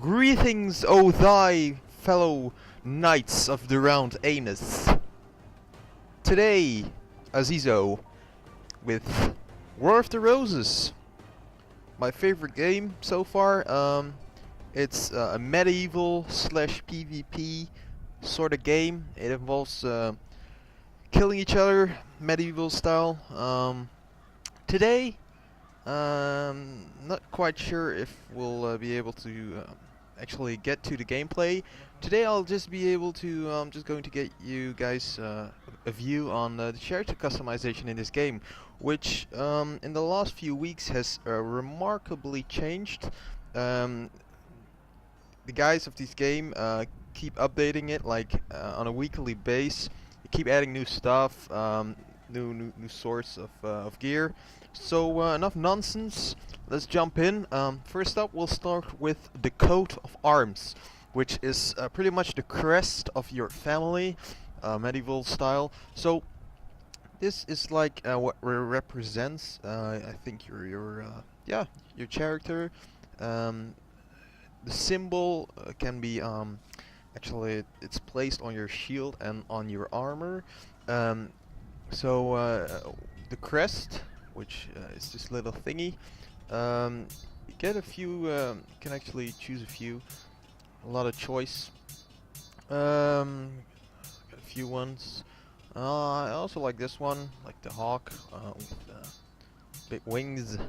Greetings, O thy fellow knights of the round anus. Today, Azizo, with War of the Roses, my favorite game so far. It's a medieval slash PvP sort of game. It involves killing each other, medieval style. Today, not quite sure if we'll be able to actually get to the gameplay. Today I'll just be able to, just going to get you guys a view on the character customization in this game, which in the last few weeks has remarkably changed. The guys of this game keep updating it like on a weekly base. They keep adding new stuff, new sorts of gear. So enough nonsense. Let's jump in. First up, we'll start with the coat of arms, which is pretty much the crest of your family, medieval style. So this is like what represents, I think your character. The symbol can be actually it's placed on your shield and on your armor. The crest, which is this little thingy. You get a few, you can actually choose a few, a lot of choice. Got a few ones. I also like this one, like the hawk with big wings.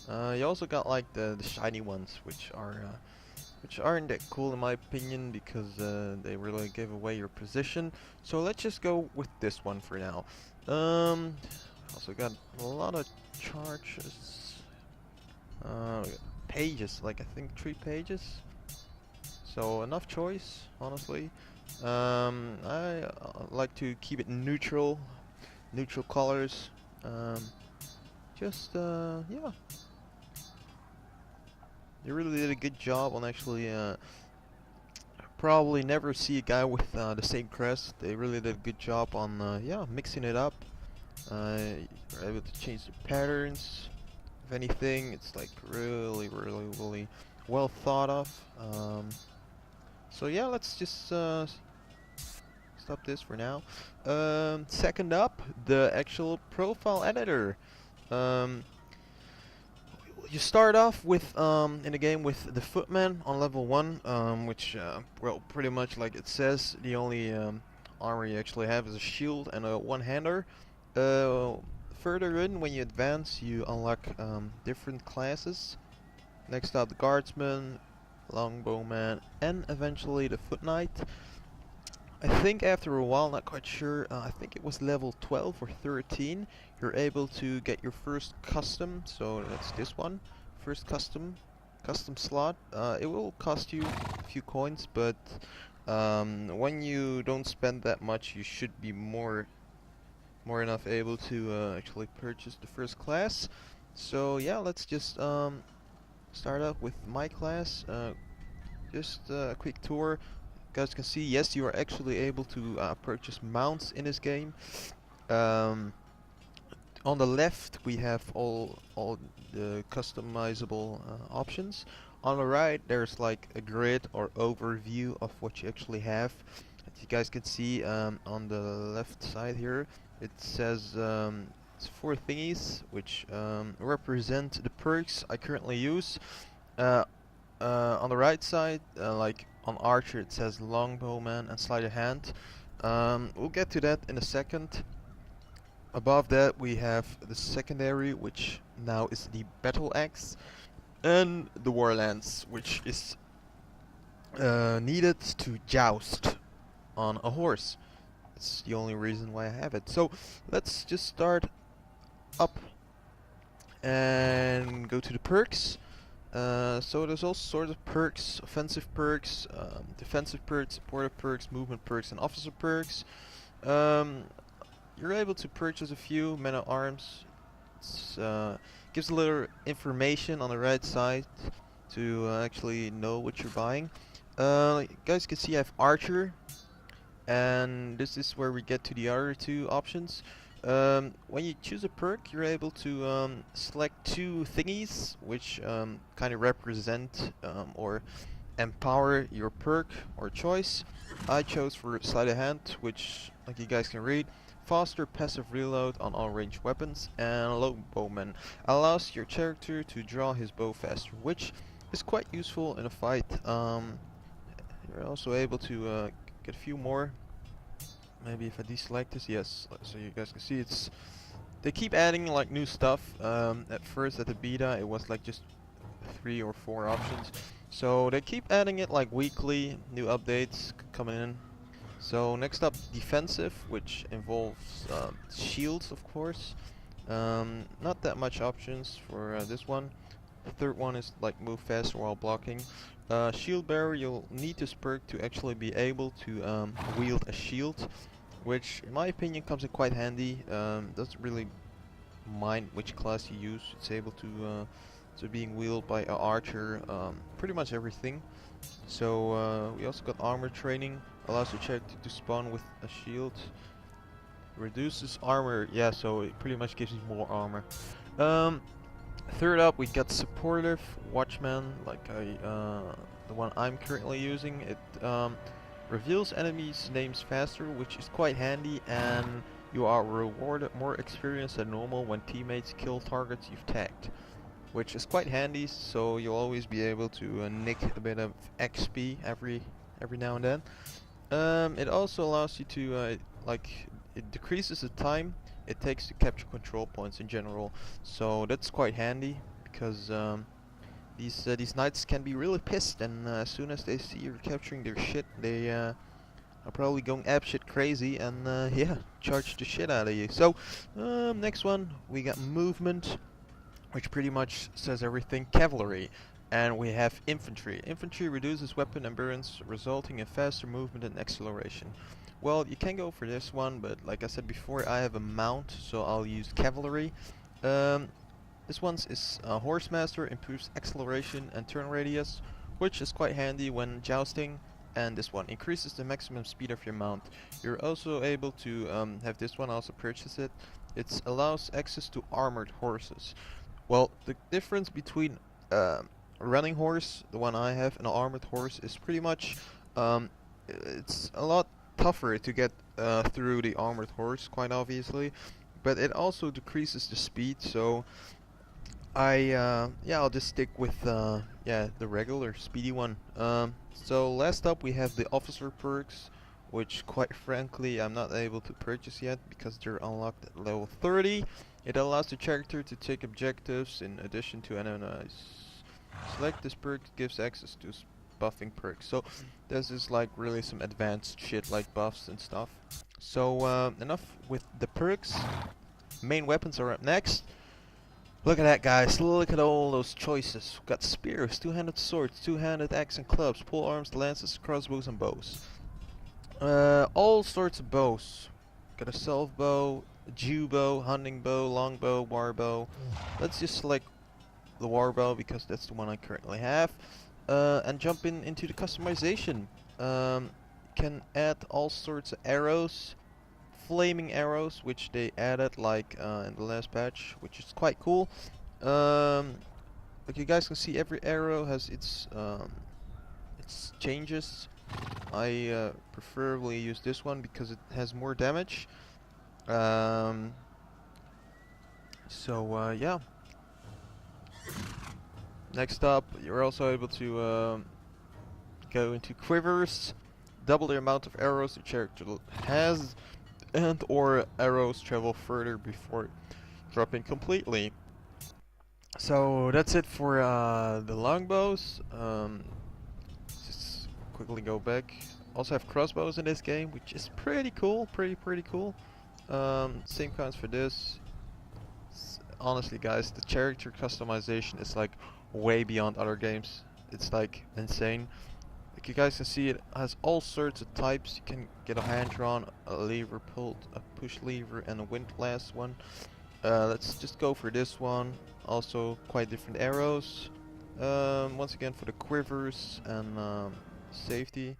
You also got like the shiny ones, which aren't that cool in my opinion because they really give away your position. So let's just go with this one for now. Also got a lot of charges. Pages, like I think 3 pages. So enough choice, honestly. I like to keep it neutral colors. Yeah. They really did a good job on actually. Probably never see a guy with the same crest. They really did a good job on mixing it up. You're able to change the patterns. If anything, it's like really well thought of. So yeah, let's just stop this for now. Second up, the actual profile editor. You start off with in the game with the footman on level 1, which well, pretty much like it says, the only armor you actually have is a shield and a one-hander. Further in, when you advance, you unlock different classes. Next up, the guardsman, longbowman, and eventually the foot knight. I think after a while, not quite sure, I think it was level 12 or 13, you're able to get your first custom, so that's this one, first custom slot. It will cost you a few coins, but when you don't spend that much, you should be more enough able to actually purchase the first class. So yeah, let's just start up with my class. Just a quick tour. You guys can see, yes, you are actually able to purchase mounts in this game. On the left we have all the customizable options. On the right there's like a grid or overview of what you actually have. As you guys can see, on the left side here it says it's 4 thingies which represent the perks I currently use. On the right side, like on Archer, it says Longbowman and Sleight of Hand. We'll get to that in a second. Above that we have the secondary, which now is the Battle Axe, and the War Lance, which is needed to joust on a horse. That's the only reason why I have it. So let's just start up and go to the perks. So there's all sorts of perks: offensive perks, defensive perks, supportive perks, movement perks, and officer perks. You're able to purchase a few men at arms. Gives a little information on the right side to actually know what you're buying. You guys can see I have Archer, and this is where we get to the other 2 options. When you choose a perk, you're able to select two thingies, which kind of represent or empower your perk or choice. I chose for Sleight of Hand, which, like you guys can read, faster passive reload on all ranged weapons, and Longbowman allows your character to draw his bow faster, which is quite useful in a fight. You're also able to get a few more. Maybe if I deselect this, yes, so you guys can see it's. They keep adding like new stuff. At first, at the beta, it was like just 3 or 4 options. So they keep adding it like weekly, new updates coming in. So next up, defensive, which involves shields, of course. Not that much options for this one. The third one is like move faster while blocking. Shield bearer, you'll need this perk to actually be able to wield a shield, which in my opinion comes in quite handy. Doesn't really mind which class you use. It's able to being wielded by an archer, pretty much everything. So we also got armor training, allows the character to spawn with a shield. Reduces armor, yeah, so it pretty much gives you more armor. Third up, we got supportive watchman, like the one I'm currently using. It reveals enemies' names faster, which is quite handy, and you are rewarded more experience than normal when teammates kill targets you've tagged, which is quite handy. So you'll always be able to nick a bit of XP every now and then. It also allows you to it decreases the time it takes to capture control points in general, so that's quite handy because these knights can be really pissed, and as soon as they see you're capturing their shit, they are probably going apeshit crazy and yeah, charge the shit out of you. So next one we got movement, which pretty much says everything. Cavalry. And we have infantry. Infantry reduces weapon endurance, resulting in faster movement and acceleration. Well, you can go for this one, but like I said before, I have a mount, so I'll use cavalry. This one's is Horsemaster, improves acceleration and turn radius, which is quite handy when jousting. And this one increases the maximum speed of your mount. You're also able to have this one, also purchase it. It allows access to armored horses. Well, the difference between a running horse, the one I have, and an armored horse is pretty much, it's a lot tougher to get through the armored horse, quite obviously, but it also decreases the speed. So yeah, I'll just stick with yeah, the regular speedy one. So last up we have the officer perks, which quite frankly I'm not able to purchase yet because they're unlocked at level 30. It allows the character to take objectives in addition to enemies. Select this perk gives access to buffing perks. So this is like really some advanced shit like buffs and stuff. So enough with the perks. Main weapons are up next. Look at that, guys. Look at all those choices. We've got spears, two-handed swords, two-handed axe and clubs, pole arms, lances, crossbows and bows. All sorts of bows. Got a self bow, a Jew bow, hunting bow, long bow, war bow. Let's just select the war bow because that's the one I currently have. And jump into the customization. Can add all sorts of arrows, flaming arrows, which they added like in the last patch, which is quite cool. Like you guys can see, every arrow has its changes. I preferably use this one because it has more damage. So yeah. Next up, you're also able to go into quivers, double the amount of arrows the character has, and or arrows travel further before dropping completely. So that's it for the longbows. Just quickly go back. Also have crossbows in this game, which is pretty cool, pretty cool. Same kinds for this. Honestly, guys, the character customization is like way beyond other games. It's like insane. Like you guys can see, it has all sorts of types. You can get a hand drawn, a lever pulled, a push lever, and a windlass one. Let's just go for this one. Also quite different arrows. Once again for the quivers and safety.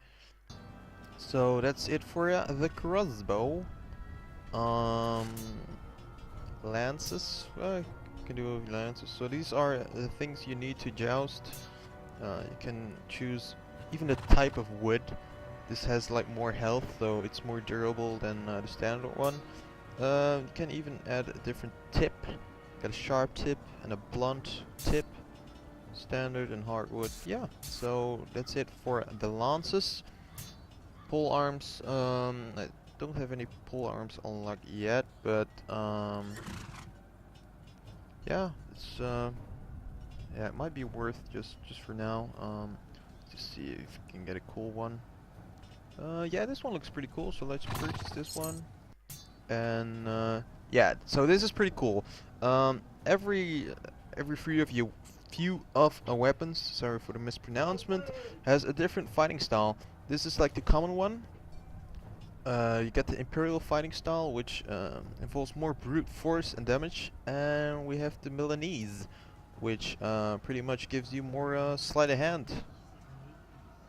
So that's it for the crossbow. Um, lances. Well, you can do with lances. So these are the things you need to joust. You can choose even the type of wood. This has like more health, so it's more durable than the standard one. You can even add a different tip. Got a sharp tip and a blunt tip. Standard and hardwood. Yeah, so that's it for the lances. Pole arms. I don't have any pole arms unlocked yet, but yeah, it's yeah, it might be worth just for now. To see if you can get a cool one. Yeah, this one looks pretty cool, so let's purchase this one. And yeah, so this is pretty cool. Every few of weapons, sorry for the mispronouncement, has a different fighting style. This is like the common one. You get the Imperial fighting style, which involves more brute force and damage, and we have the Milanese, which pretty much gives you more sleight of hand.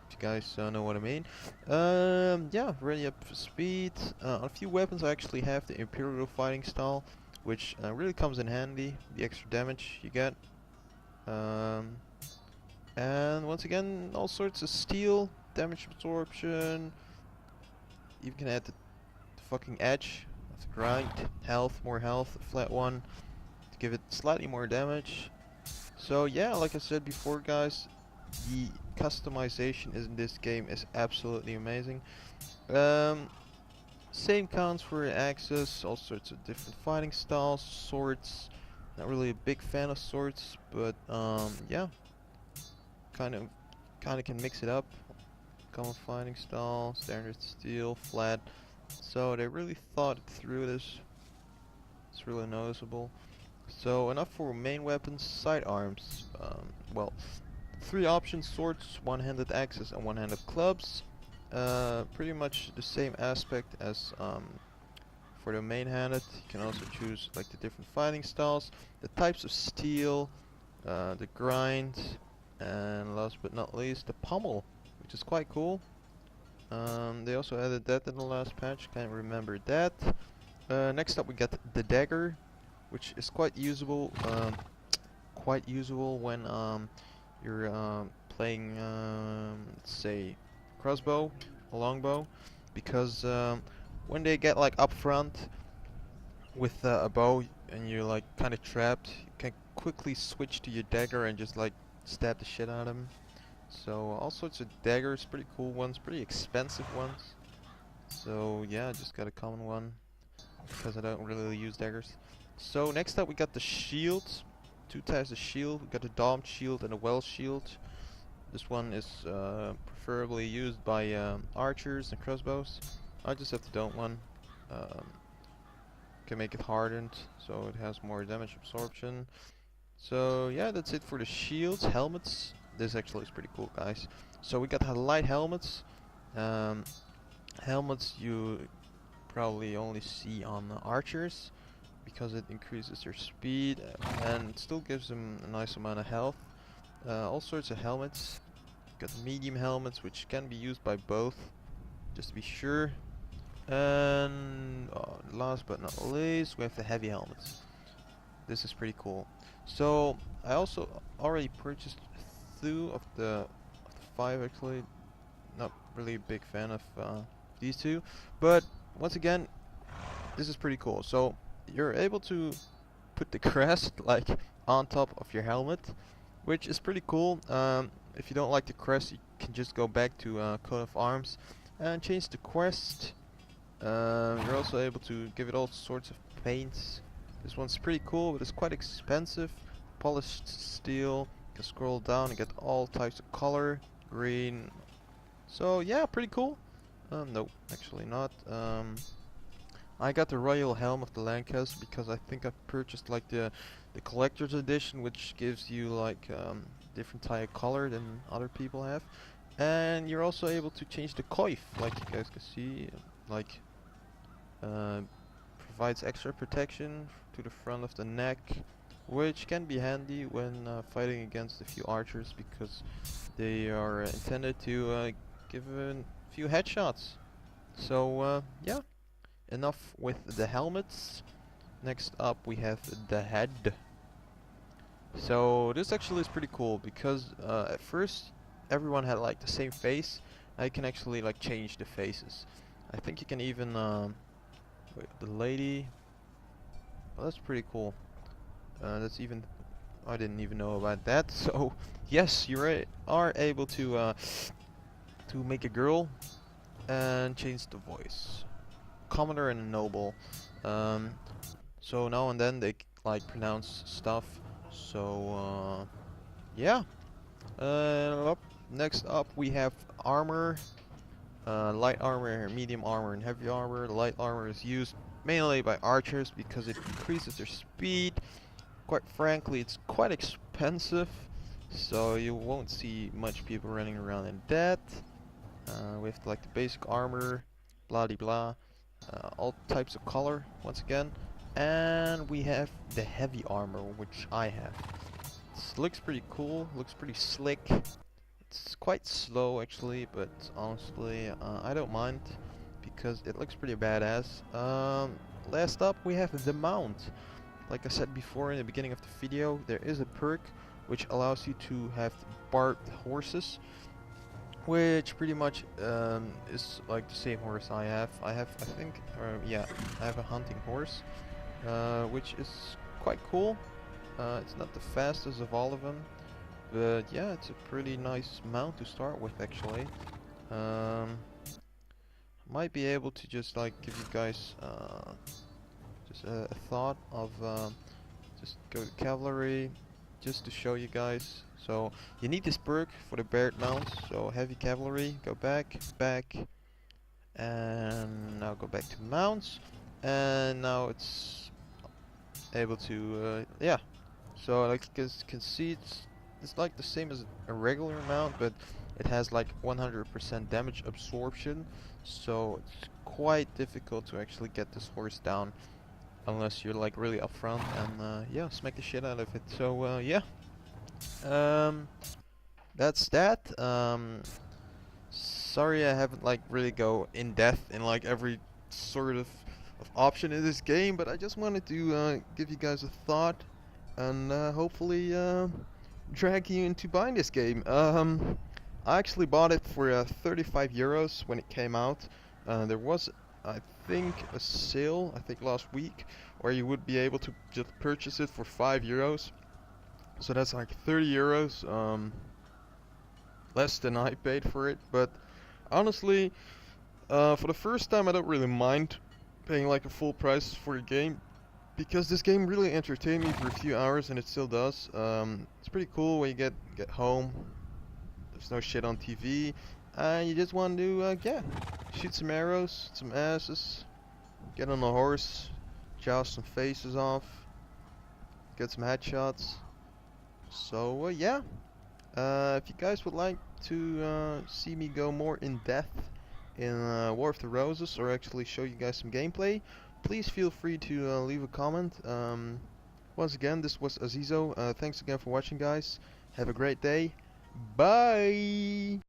If you guys know what I mean. Yeah, ready up for speed. On a few weapons, I actually have the Imperial fighting style, which really comes in handy. The extra damage you get. And once again, all sorts of steel, damage absorption. You can add the fucking edge of the grind, more health, a flat one to give it slightly more damage. So yeah, like I said before, guys, the customization in this game is absolutely amazing. Same counts for axes, all sorts of different fighting styles, swords. Not really a big fan of swords, but yeah, kind of can mix it up. Common fighting style, standard steel, flat. So they really thought through this. It's really noticeable. So enough for main weapons, sidearms. Well, 3 options: swords, one-handed axes, and one-handed clubs. Pretty much the same aspect as for the main-handed. You can also choose like the different fighting styles, the types of steel, the grind, and last but not least, the pommel, which is quite cool. They also added that in the last patch. Can't remember that. Next up, we got the dagger, which is quite usable. Quite usable when you're playing, let's say, crossbow, a longbow, because when they get like up front with a bow and you're like kind of trapped, you can quickly switch to your dagger and just like stab the shit out of them. So all sorts of daggers, pretty cool ones, pretty expensive ones. So yeah, I just got a common one because I don't really use daggers. So next up we got the shields. 2 types of shield. We got a domed shield and a well shield. This one is preferably used by archers and crossbows. I just have the domed one. Can make it hardened so it has more damage absorption. So yeah, that's it for the shields. Helmets. This actually is pretty cool, guys. So we got the light helmets. Helmets you probably only see on archers because it increases their speed and it still gives them a nice amount of health. All sorts of helmets. Got medium helmets, which can be used by both, just to be sure. And last but not least, we have the heavy helmets. This is pretty cool. So I also already purchased 2 of the 5 actually. Not really a big fan of these 2, but once again, this is pretty cool. So you're able to put the crest like on top of your helmet, which is pretty cool. If you don't like the crest, you can just go back to coat of arms and change the crest. You're also able to give it all sorts of paints. This one's pretty cool, but it's quite expensive. Polished steel. You can scroll down and get all types of color. Green. So yeah, pretty cool. No, actually not. I got the Royal Helm of the Lancaster because I think I purchased like the collector's edition, which gives you like different type of color than other people have. And you're also able to change the coif, like you guys can see, like provides extra protection to the front of the neck, which can be handy when fighting against a few archers because they are intended to give a few headshots. So yeah, enough with the helmets. Next up we have the head. So this actually is pretty cool because at first everyone had like the same face. Now you can actually like change the faces. I think you can even wait, the lady. Well, that's pretty cool. That's even I didn't even know about that. So yes, you are able to make a girl and change the voice. Commoner and a noble. So now and then they like pronounce stuff. So yeah. Next up we have armor. Light armor, medium armor, and heavy armor. Light armor is used mainly by archers because it increases their speed. Quite frankly, it's quite expensive, so you won't see much people running around in that. With like the basic armor, blah de blah, all types of color once again, and we have the heavy armor, which I have. It looks pretty cool, looks pretty slick. It's quite slow actually, but honestly, I don't mind because it looks pretty badass. Last up, we have the mount. Like I said before in the beginning of the video, there is a perk which allows you to have barbed horses, which pretty much is like the same horse I have. I think, yeah, I have a hunting horse, which is quite cool. It's not the fastest of all of them, but yeah, it's a pretty nice mount to start with actually. Might be able to just like give you guys just a thought of just go to cavalry just to show you guys. So you need this perk for the Baird mounts. So heavy cavalry, go back, and now go back to mounts, and now it's able to yeah. So like you guys can see, it's like the same as a regular mount, but it has like 100% damage absorption. So it's quite difficult to actually get this horse down unless you're like really upfront and yeah, smack the shit out of it. So yeah, that's that. Sorry I haven't like really go in depth in like every sort of option in this game, but I just wanted to give you guys a thought and hopefully drag you into buying this game. I actually bought it for 35 euros when it came out. There was, I think, a sale, I think last week, where you would be able to just purchase it for 5 euros. So that's like 30 euros less than I paid for it. But honestly, for the first time I don't really mind paying like a full price for a game, because this game really entertained me for a few hours and it still does. It's pretty cool when you get home, there's no shit on TV, and you just want to yeah, shoot some arrows, some asses, get on a horse, joust some faces off, get some headshots. So yeah, if you guys would like to see me go more in depth in War of the Roses, or actually show you guys some gameplay, please feel free to leave a comment. Once again, this was Azizo. Thanks again for watching, guys. Have a great day. Bye!